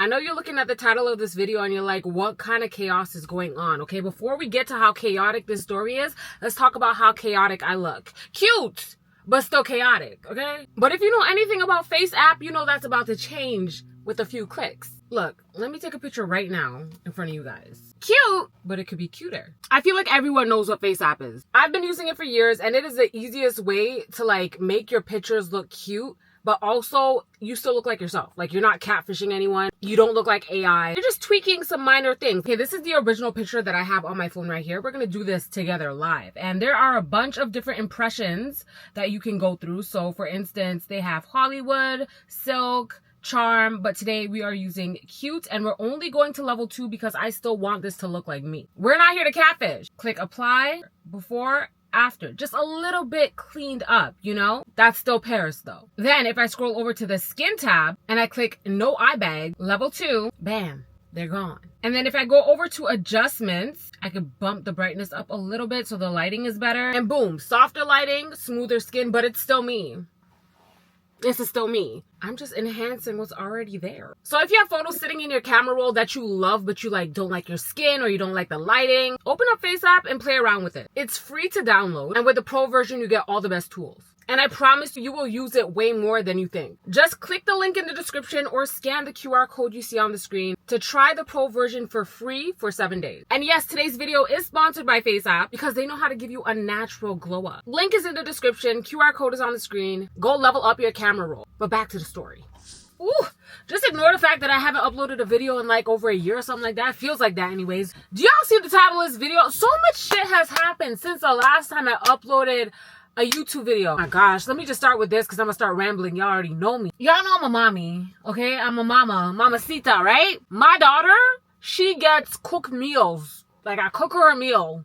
I know you're looking at the title of this video and you're like, what kind of chaos is going on? Okay, before we get to how chaotic this story is, let's talk about how chaotic I look. Cute, but still chaotic, okay? But if you know anything about Face app, you know that's about to change with a few clicks. Look, let me take a picture right now in front of you guys. Cute, but it could be cuter. I feel like everyone knows what Face app is. I've been using it for years and it is the easiest way to like make your pictures look cute, but also you still look like yourself. Like you're not catfishing anyone. You don't look like AI. You're just tweaking some minor things. Okay, this is the original picture that I have on my phone right here. We're gonna do this together live. And there are a bunch of different impressions that you can go through. So for instance, they have Hollywood, Silk, Charm, but today we are using Cute, and we're only going to level 2 because I still want this to look like me. We're not here to catfish. Click apply, before, after, just a little bit cleaned up, you know? That's still Paris though. Then if I scroll over to the skin tab and I click no eye bag, level 2, bam, they're gone. And then if I go over to adjustments, I could bump the brightness up a little bit so the lighting is better, and boom, softer lighting, smoother skin, but it's still me. This is still me. I'm just enhancing what's already there. So if you have photos sitting in your camera roll that you love, but you like don't like your skin or you don't like the lighting, open up Face app and play around with it. It's free to download, and with the pro version, you get all the best tools. And I promise you will use it way more than you think. Just click the link in the description or scan the QR code you see on the screen to try the pro version for free for 7 days. And yes, today's video is sponsored by Face app because they know how to give you a natural glow up. Link is in the description, QR code is on the screen. Go level up your camera roll. But back to the story. Ooh, just ignore the fact that I haven't uploaded a video in like over a year or something like that. It feels like that anyways. Do y'all see the title of this video? So much shit has happened since the last time I uploaded a YouTube video. Oh my gosh, let me just start with this because I'm gonna start rambling. Y'all already know me. Y'all know I'm a mommy, okay? I'm a mamacita, right? My daughter, she gets cooked meals. Like I cook her a meal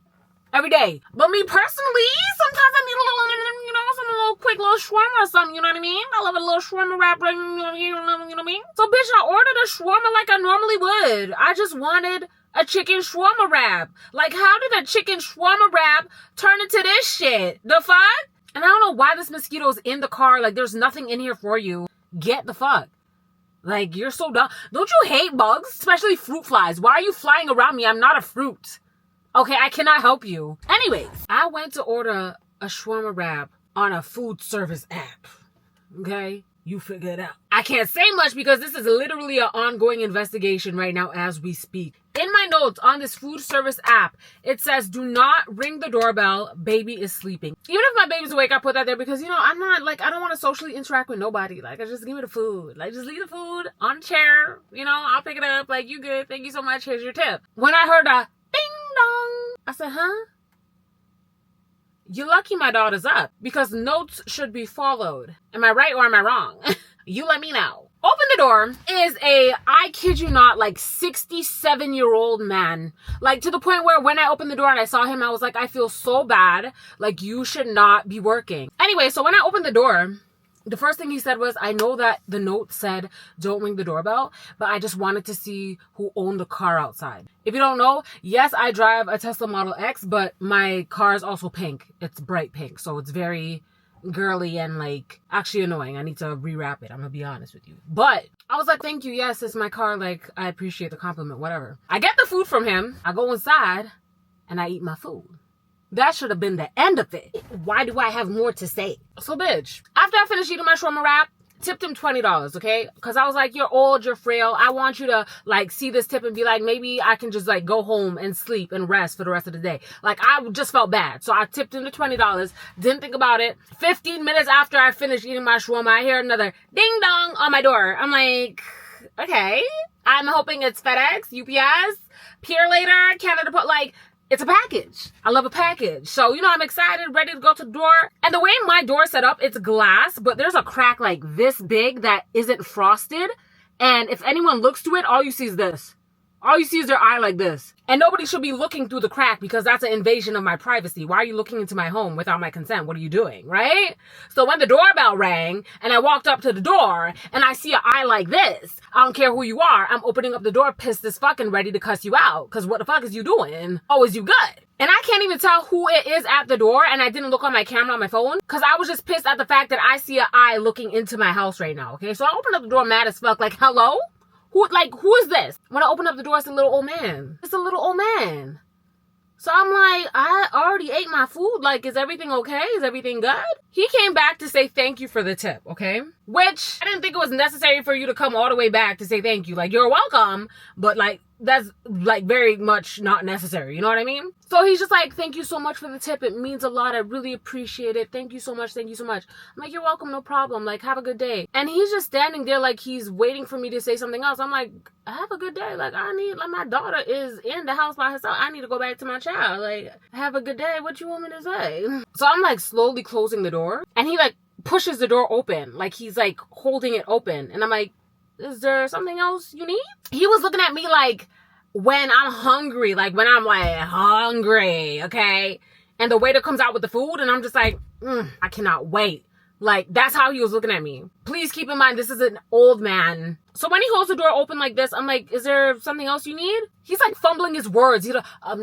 every day. But me personally, sometimes I need a little, you know, some little quick little shawarma or something, you know what I mean? I love a little shawarma wrap, you know what I mean? So bitch, I ordered a shawarma like I normally would. I just wanted a chicken shawarma wrap. Like, how did a chicken shawarma wrap turn into this shit? The fuck? And I don't know why this mosquito is in the car. Like, there's nothing in here for you. Get the fuck. Like, you're so dumb. Don't you hate bugs? Especially fruit flies. Why are you flying around me? I'm not a fruit. Okay, I cannot help you. Anyways, I went to order a shawarma wrap on a food service app. Okay? You figure it out. I can't say much because this is literally an ongoing investigation right now as we speak. In my notes on this food service app, it says, do not ring the doorbell, baby is sleeping. Even if my baby's awake, I put that there because, you know, I'm not, like, I don't want to socially interact with nobody. Like, I just give me the food. Like, just leave the food on the chair. You know, I'll pick it up. Like, you good. Thank you so much. Here's your tip. When I heard a ding dong, I said, huh? You're lucky my daughter's up because notes should be followed. Am I right or am I wrong? You let me know. Open the door is I kid you not, like 67-year-old man. Like to the point where when I opened the door and I saw him, I was like, I feel so bad. Like you should not be working. Anyway, so when I opened the door, the first thing he said was, I know that the note said, don't ring the doorbell, but I just wanted to see who owned the car outside. If you don't know, yes, I drive a Tesla Model X, but my car is also pink. It's bright pink, so it's very girly and like actually annoying. I need to rewrap it. I'm gonna be honest with you. But I was like, thank you. Yes, it's my car. Like, I appreciate the compliment, whatever. I get the food from him. I go inside and I eat my food. That should have been the end of it. Why do I have more to say? So bitch, after I finished eating my shawarma wrap, tipped him $20, okay? Because I was like, you're old, you're frail. I want you to like see this tip and be like, maybe I can just like go home and sleep and rest for the rest of the day. Like I just felt bad. So I tipped him the $20, didn't think about it. 15 minutes after I finished eating my shawarma, I hear another ding dong on my door. I'm like, okay. I'm hoping it's FedEx, UPS, Pure Later, Canada Post, like, it's a package. I love a package. So, you know, I'm excited, ready to go to the door. And the way my door set up, it's glass, but there's a crack like this big that isn't frosted. And if anyone looks to it, all you see is this. All you see is their eye like this. And nobody should be looking through the crack because that's an invasion of my privacy. Why are you looking into my home without my consent? What are you doing, right? So when the doorbell rang and I walked up to the door and I see an eye like this, I don't care who you are, I'm opening up the door pissed as fuck and ready to cuss you out. Because what the fuck is you doing? Oh, is you good? And I can't even tell who it is at the door, and I didn't look on my camera on my phone because I was just pissed at the fact that I see an eye looking into my house right now, okay? So I opened up the door mad as fuck, like, hello? who is this? When I open up the door, it's a little old man. It's a little old man. So I'm like, I already ate my food. Like, is everything okay? Is everything good? He came back to say thank you for the tip, okay? Which I didn't think it was necessary for you to come all the way back to say thank you. Like, you're welcome, but like, that's like very much not necessary. You know what I mean? So he's just like, thank you so much for the tip. It means a lot. I really appreciate it. Thank you so much. Thank you so much. I'm like, you're welcome. No problem. Like, have a good day. And he's just standing there like he's waiting for me to say something else. I'm like, have a good day. Like, my daughter is in the house by herself. I need to go back to my child. Like, have a good day. What you want me to say? So I'm like slowly closing the door, and he like pushes the door open. Like, he's like holding it open. And I'm like, is there something else you need? He was looking at me like, when I'm hungry, like when I'm like hungry, okay? And the waiter comes out with the food and I'm just like, I cannot wait. Like, that's how he was looking at me. Please keep in mind, this is an old man. So when he holds the door open like this, I'm like, is there something else you need? He's like fumbling his words. He's like, I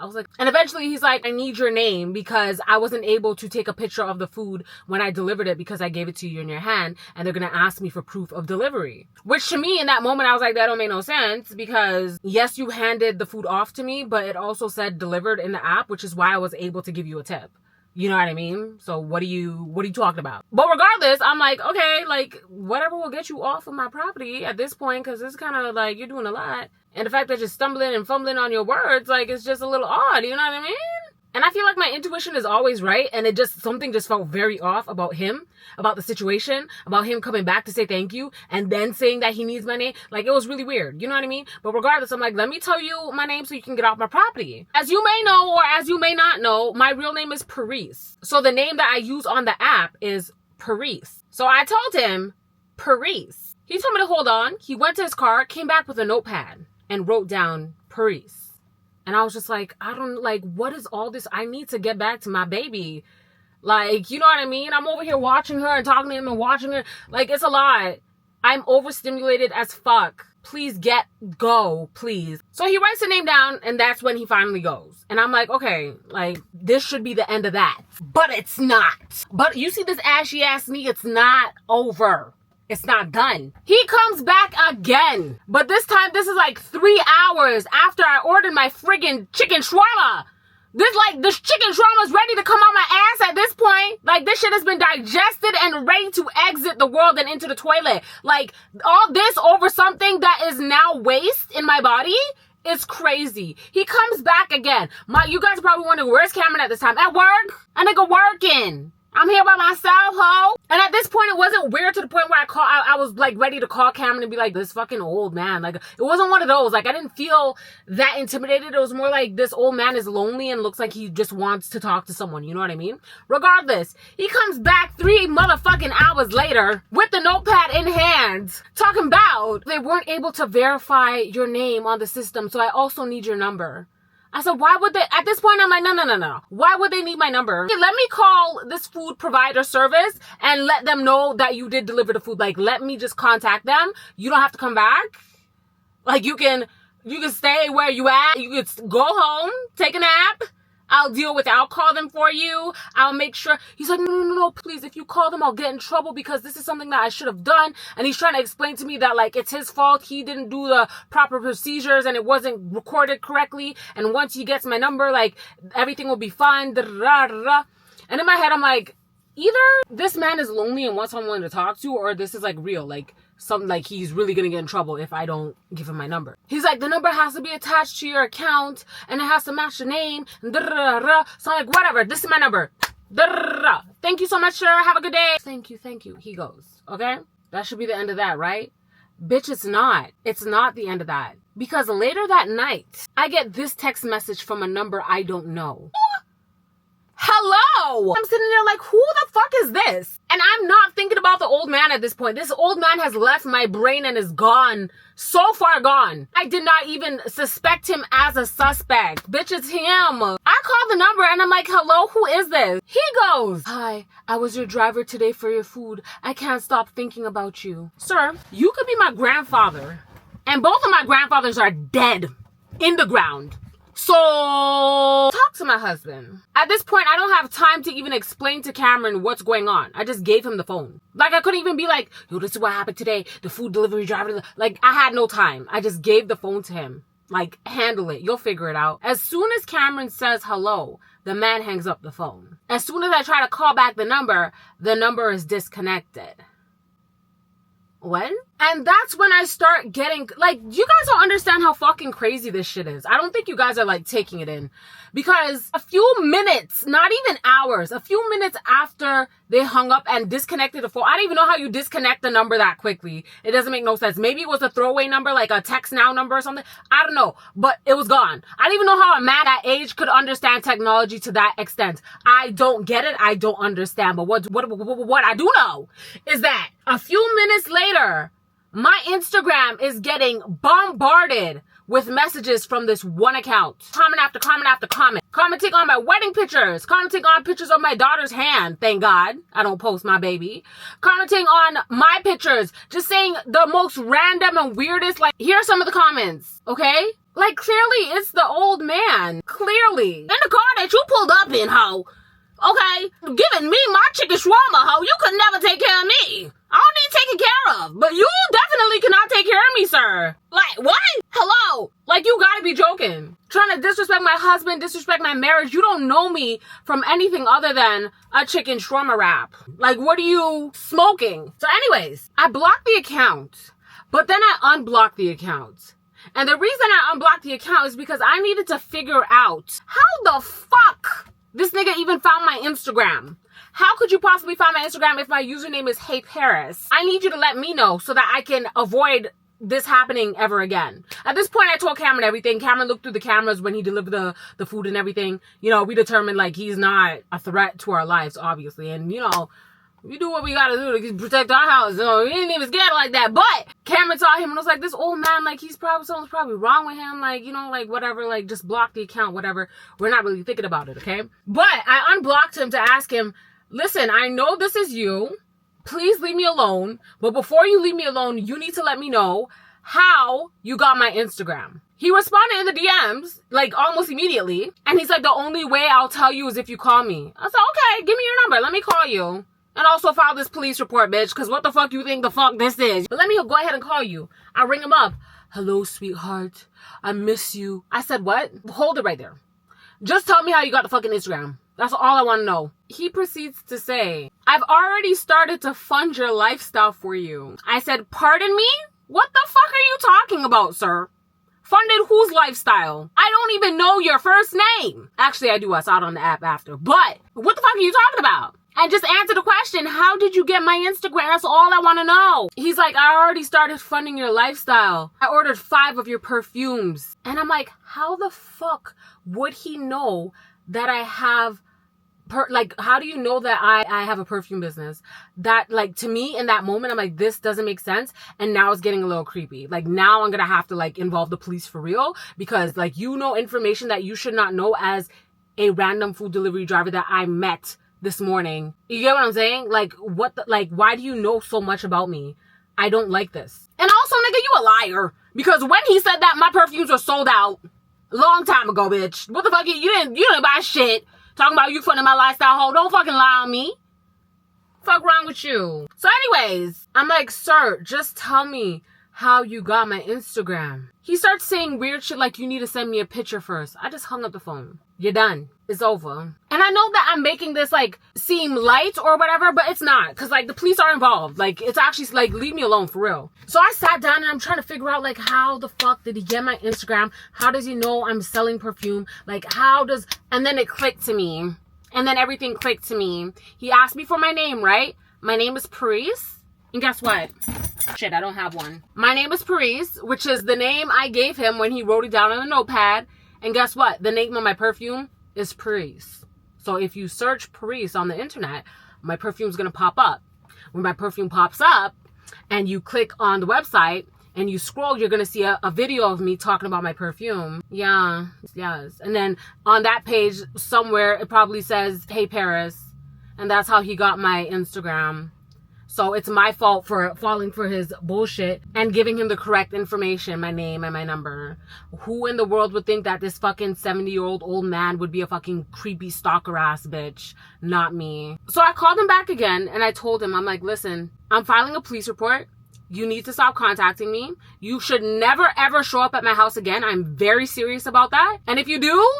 was like, and eventually he's like, I need your name because I wasn't able to take a picture of the food when I delivered it because I gave it to you in your hand and they're going to ask me for proof of delivery. Which to me in that moment, I was like, that don't make no sense because yes, you handed the food off to me, but it also said delivered in the app, which is why I was able to give you a tip. You know what I mean? So what are you talking about? But regardless, I'm like, okay, like whatever will get you off of my property at this point, because it's kind of like you're doing a lot. And the fact that you're stumbling and fumbling on your words, like it's just a little odd. You know what I mean? And I feel like my intuition is always right. And something just felt very off about him, about the situation, about him coming back to say thank you and then saying that he needs my name. Like, it was really weird. You know what I mean? But regardless, I'm like, let me tell you my name so you can get off my property. As you may know, or as you may not know, my real name is Paris. So the name that I use on the app is Paris. So I told him, Paris. He told me to hold on. He went to his car, came back with a notepad and wrote down Paris. And I was just like, what is all this? I need to get back to my baby. Like, you know what I mean? I'm over here watching her and talking to him and watching her. Like, it's a lot. I'm overstimulated as fuck. Please go, please. So he writes the name down and that's when he finally goes. And I'm like, okay, like, this should be the end of that. But it's not. But you see this ashy ass knee, it's not over. It's not done. He comes back again. But this time, this is like 3 hours after I ordered my friggin' chicken shawarma. This chicken shawarma is ready to come out my ass at this point. Like, this shit has been digested and ready to exit the world and into the toilet. Like, all this over something that is now waste in my body? It's crazy. He comes back again. You guys are probably wondering, where's Cameron at this time? At work? A nigga working. I'm here by myself, ho. And at this point, it wasn't weird to the point where I was like ready to call Cameron and be like, this fucking old man. Like, it wasn't one of those. Like, I didn't feel that intimidated. It was more like this old man is lonely and looks like he just wants to talk to someone. You know what I mean? Regardless, he comes back 3 motherfucking hours later with the notepad in hand talking about they weren't able to verify your name on the system. So I also need your number. I said, why would they? At this point, I'm like, no. Why would they need my number? Let me call this food provider service and let them know that you did deliver the food. Like, let me just contact them. You don't have to come back. Like, you can stay where you at. You can go home, take a nap. I'll deal with it. I'll call them for you. I'll make sure. He's like, no, please. If you call them, I'll get in trouble because this is something that I should have done. And he's trying to explain to me that, like, it's his fault. He didn't do the proper procedures and it wasn't recorded correctly. And once he gets my number, like, everything will be fine. And in my head, I'm like, either this man is lonely and wants someone to talk to, or this is, like, real. Like, something like he's really gonna get in trouble if I don't give him my number. He's like, the number has to be attached to your account and it has to match the name. So I'm like, whatever, this is my number. Thank you so much, sir. Have a good day. Thank you. He goes, okay? That should be the end of that, right? Bitch, it's not. It's not the end of that. Because later that night, I get this text message from a number I don't know. Hello! I'm sitting there like, who the fuck is this? And I'm not thinking about the old man at this point. This old man has left my brain and is gone. So far gone. I did not even suspect him as a suspect. Bitch, it's him. I called the number and I'm like, hello, who is this? He goes, hi, I was your driver today for your food. I can't stop thinking about you. Sir, you could be my grandfather. And both of my grandfathers are dead in the ground. So, talk to my husband. At this point, I don't have time to even explain to Cameron what's going on. I just gave him the phone. Like, I couldn't even be like, yo, this is what happened today. The food delivery driver. Like, I had no time. I just gave the phone to him. Like, handle it. You'll figure it out. As soon as Cameron says hello, the man hangs up the phone. As soon as I try to call back the number is disconnected. When? And that's when I start getting, like, you guys don't understand how fucking crazy this shit is. I don't think you guys are, like, taking it in. Because a few minutes, not even hours, a few minutes after they hung up and disconnected the phone, I don't even know how you disconnect the number that quickly. It doesn't make no sense. Maybe it was a throwaway number, like a text now number or something. I don't know. But it was gone. I don't even know how a man that age could understand technology to that extent. I don't get it. I don't understand. But what I do know is that a few minutes later, my Instagram is getting bombarded with messages from this one account. Comment after comment after comment. Commenting on my wedding pictures. Commenting on pictures of my daughter's hand. Thank God I don't post my baby. Commenting on my pictures. Just saying the most random and weirdest, like, here are some of the comments, okay? Like, clearly it's the old man. Clearly. In the car that you pulled up in, ho. Okay? Giving me my chicken shawarma, ho. You could never take care of me. I don't need taken care of, but you definitely cannot take care of me, sir. Like, what? Hello? Like, you gotta be joking. Trying to disrespect my husband, disrespect my marriage. You don't know me from anything other than a chicken shawarma wrap. Like, what are you smoking? So anyways, I blocked the account, but then I unblocked the account. And the reason I unblocked the account is because I needed to figure out how the fuck this nigga even found my Instagram. How could you possibly find my Instagram if my username is Hey Paris? I need you to let me know so that I can avoid this happening ever again. At this point, I told Cameron everything. Cameron looked through the cameras when he delivered the food and everything. You know, we determined, like, he's not a threat to our lives, obviously. And, you know, we do what we gotta do to protect our house. So we didn't even scared like that. But Cameron saw him and was like, this old man, like, something's probably wrong with him. Like, you know, like, whatever, like, just block the account, whatever. We're not really thinking about it, okay? But I unblocked him to ask him, listen, I know this is you. Please leave me alone. But before you leave me alone, you need to let me know how you got my Instagram. He responded in the DMs, like, almost immediately. And he's like, the only way I'll tell you is if you call me. I said, okay, give me your number. Let me call you. And also file this police report, bitch, because what the fuck you think the fuck this is? But let me go ahead and call you. I ring him up. Hello, sweetheart. I miss you. I said, what? Hold it right there. Just tell me how you got the fucking Instagram. That's all I want to know. He proceeds to say, I've already started to fund your lifestyle for you. I said, pardon me? What the fuck are you talking about, sir? Funded whose lifestyle? I don't even know your first name. Actually, I do. I saw it on the app after. But what the fuck are you talking about? And just answer the question, how did you get my Instagram? That's all I want to know. He's like, I already started funding your lifestyle. I ordered 5 of your perfumes. And I'm like, how the fuck would he know that I have, how do you know that I have a perfume business? That, like, to me in that moment, I'm like, this doesn't make sense. And now it's getting a little creepy. Like, now I'm going to have to, like, involve the police for real. Because, like, you know information that you should not know as a random food delivery driver that I met this morning. You get what I'm saying? Like, why do you know so much about me? I don't like this. And also, nigga, you a liar. Because when he said that, my perfumes were sold out a long time ago, bitch. What the fuck? You didn't buy shit. Talking about you funding my lifestyle, ho. Don't fucking lie on me. Fuck wrong with you? So anyways, I'm like, sir, just tell me how you got my Instagram. He starts saying weird shit like, you need to send me a picture first. I just hung up the phone. You're done. It's over. And I know that I'm making this, like, seem light or whatever, but it's not. Because, like, the police are involved. Like, it's actually, like, leave me alone for real. So I sat down and I'm trying to figure out, like, how the fuck did he get my Instagram? How does he know I'm selling perfume? Like, and then it clicked to me. And then everything clicked to me. He asked me for my name, right? My name is Paris. And guess what? Shit, I don't have one. My name is Paris, which is the name I gave him when he wrote it down on a notepad. And guess what? The name of my perfume is Paris. So if you search Paris on the internet, my perfume is going to pop up. When my perfume pops up and you click on the website and you scroll, you're going to see a video of me talking about my perfume. Yeah, yes. And then on that page somewhere, it probably says, Hey Paris. And that's how he got my Instagram. So it's my fault for falling for his bullshit and giving him the correct information, my name and my number. Who in the world would think that this fucking 70-year-old old man would be a fucking creepy stalker ass bitch? Not me. So I called him back again and I told him, I'm like, listen, I'm filing a police report. You need to stop contacting me. You should never ever show up at my house again. I'm very serious about that. And if you do,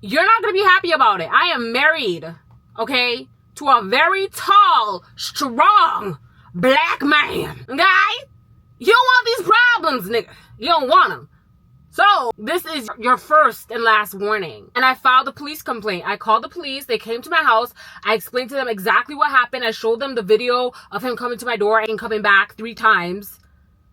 you're not going to be happy about it. I am married, okay, to a very tall, strong, black man, okay? You don't want these problems, nigga. You don't want them. So, this is your first and last warning. And I filed a police complaint. I called the police. They came to my house. I explained to them exactly what happened. I showed them the video of him coming to my door and coming back 3 times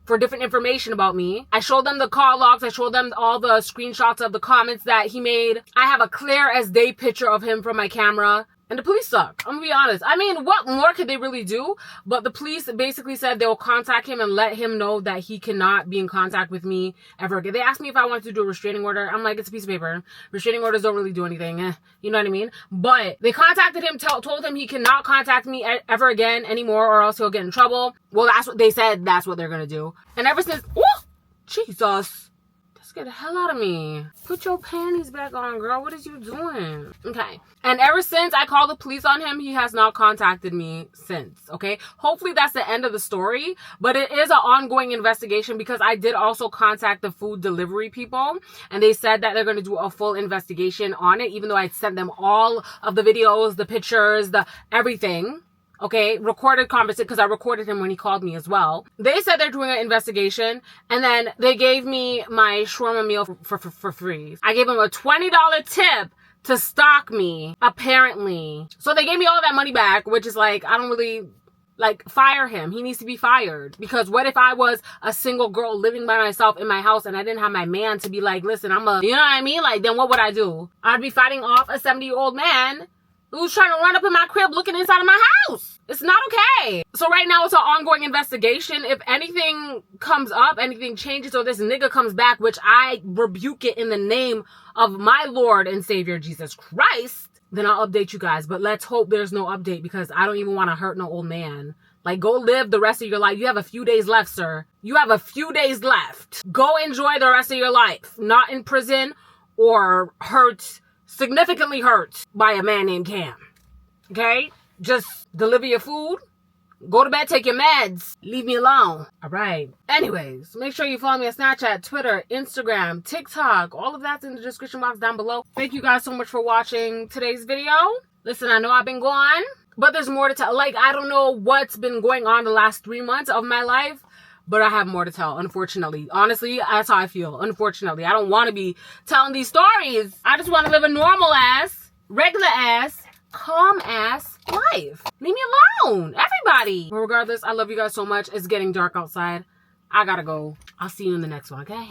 for different information about me. I showed them the call logs. I showed them all the screenshots of the comments that he made. I have a clear as day picture of him from my camera. And the police suck. I'm gonna be honest. I mean, what more could they really do? But the police basically said they'll contact him and let him know that he cannot be in contact with me ever again. They asked me if I wanted to do a restraining order. I'm like, it's a piece of paper. Restraining orders don't really do anything. You know what I mean? But they contacted him, told him he cannot contact me ever again anymore or else he'll get in trouble. Well, that's what they said. That's what they're gonna do. And ever since, oh, Jesus. Get the hell out of me. Put your panties back on, girl. What is you doing? Okay. And ever since I called the police on him, he has not contacted me since. Okay. Hopefully that's the end of the story, but it is an ongoing investigation because I did also contact the food delivery people and they said that they're going to do a full investigation on it, even though I sent them all of the videos, the pictures, the everything. Okay, recorded conversation because I recorded him when he called me as well. They said they're doing an investigation and then they gave me my shawarma meal for free. I gave him a $20 tip to stalk me, apparently. So they gave me all that money back, which is like, I don't really, like, fire him. He needs to be fired. Because what if I was a single girl living by myself in my house and I didn't have my man to be like, listen, you know what I mean? Like, then what would I do? I'd be fighting off a 70-year-old man who's trying to run up in my crib looking inside of my house. It's not okay. So right now it's an ongoing investigation. If anything comes up, anything changes, or this nigga comes back, which I rebuke it in the name of my Lord and Savior Jesus Christ, then I'll update you guys. But let's hope there's no update because I don't even want to hurt no old man. Like, go live the rest of your life. You have a few days left, sir. You have a few days left. Go enjoy the rest of your life. Not in prison or significantly hurt by a man named Cam. Okay? Just deliver your food. Go to bed, take your meds. Leave me alone. All right. Anyways, make sure you follow me on Snapchat, Twitter, Instagram, TikTok. All of that's in the description box down below. Thank you guys so much for watching today's video. Listen, I know I've been gone, but there's more to tell. Like, I don't know what's been going on the last 3 months of my life, but I have more to tell, unfortunately. Honestly, that's how I feel. Unfortunately, I don't want to be telling these stories. I just want to live a normal ass, regular ass, calm ass life. Leave me alone, everybody. But regardless, I love you guys so much. It's getting dark outside. I gotta go. I'll see you in the next one, okay?